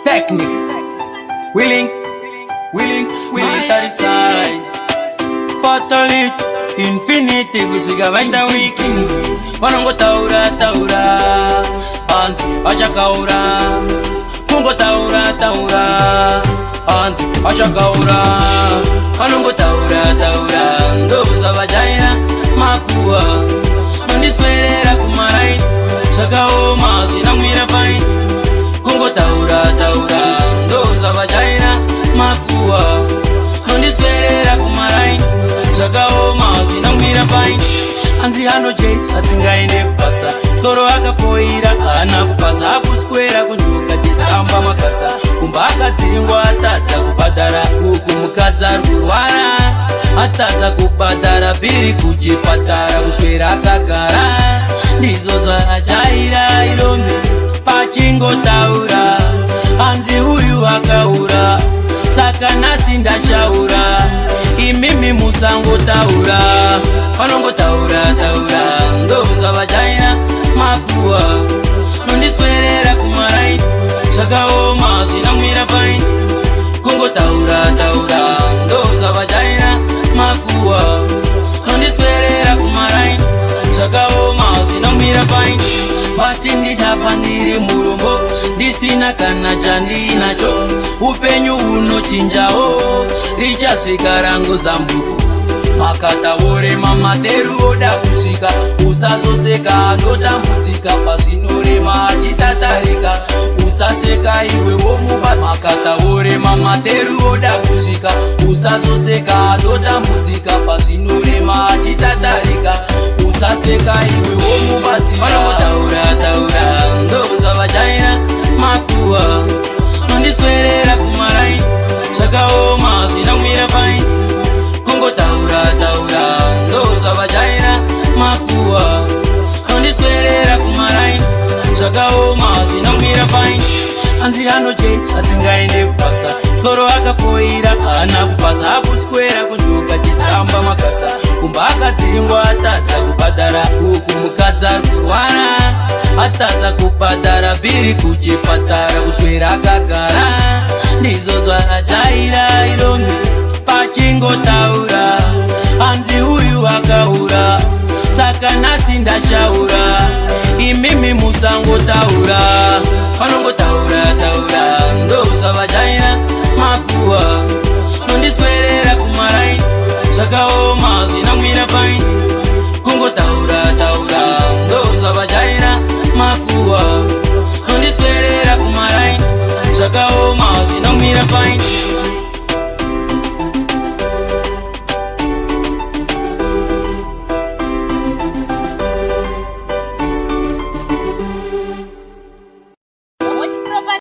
Technique. Willing. Militarisai Fatality Infinity Gusiga bainda weekend Wanongo taura Anzi acha kaura Kungo taura Anzi acha kaura Wanongo taura Ndoza vajaina Makua Nondiswerera kumarai Chakao mazi na mwira fine Kungo taura Ndoza vajaina Makua Nondiswerera kumarai Chakao mazi na mwira fine Anzi hano jesh asingaende kupasa Toro akapoira ana kupasa Hakuskwera kunjuka titamba makasa Kumbaka dzingwa atadza kubadara Uku mukadza rurwara Atadza kubadara biri kuchipatara Kuswera akagara Ndizo zvajaira irombe Pachingo taura Anzi huyu akaura Saka nasi ndashaura Imimi musango taura Wanongo taura Ndoza vajaina Makua Nondiswerera kumarai Chakao mazi na mwira fine Kungo taura Ndoza vajaina Makua Nondiswerera kumarai Chakao mazi na mwira fine Bati ndichapandiri murombo Disina kana chandinacho Upenyu unochinjao Richasvika rangu zambuko Makata ore mamateru oda kusika Usazoseka andotambudzika Pazvinorema achitatarika Usaseka iwe womuba Makata ore mamateru oda kusika Usazoseka andotambudzika Pazvinorema achitatarika Usaseka iwe womubatsira Wanongo taura Ndoza vajaina Makua Nondiswerera kumarai Chakao mazi na mwira fine Kungo taura Ndoza vajaina Makua Nondiswerera kumarai Chakao mazi na mwira fine Anzi hano jesh asingaende kupasa Toro akapoira ana kupasa Hakuskwera kunjuka titamba makasa Kumbaka dzingwa atadza kubadara Uku mukadza rurwara Atadza kubadara biri kuchipatara Kuswera akagara Ndizo zvajaira irombe Pachingo taura Anzi huyu akaura Saka nasi ndashaura Imimi musango taura Wanongo taura Ndoza vajaina Makua Nondiswerera kumarai Chakao mazi na mwira fine Kungo taura Ndoza vajaina Makua Nondiswerera kumarai Chakao mazi na mwira fine